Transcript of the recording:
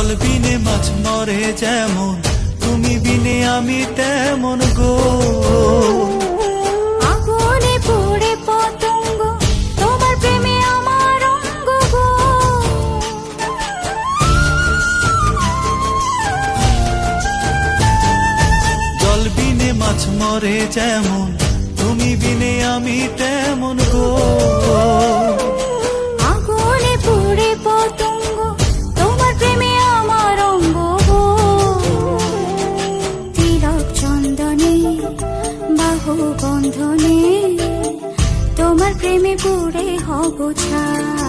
জল বিনে মাছ মরে যেমন, তুমি বিনে আমি তেমন গো। আগুনে পড়ে পতঙ্গ, তোমার প্রেমে আমার অঙ্গ গো। জল বিনে মাছ মরে যেমন, তুমি বিনে আমি তেমন গো। আগুনে পড়ে পতঙ্গ, তোমার প্রেমে আমার অঙ্গ গো। তিলক চন্দনে বাহু বন্ধনে, তোমার প্রেমে পড়ে হব ছাই।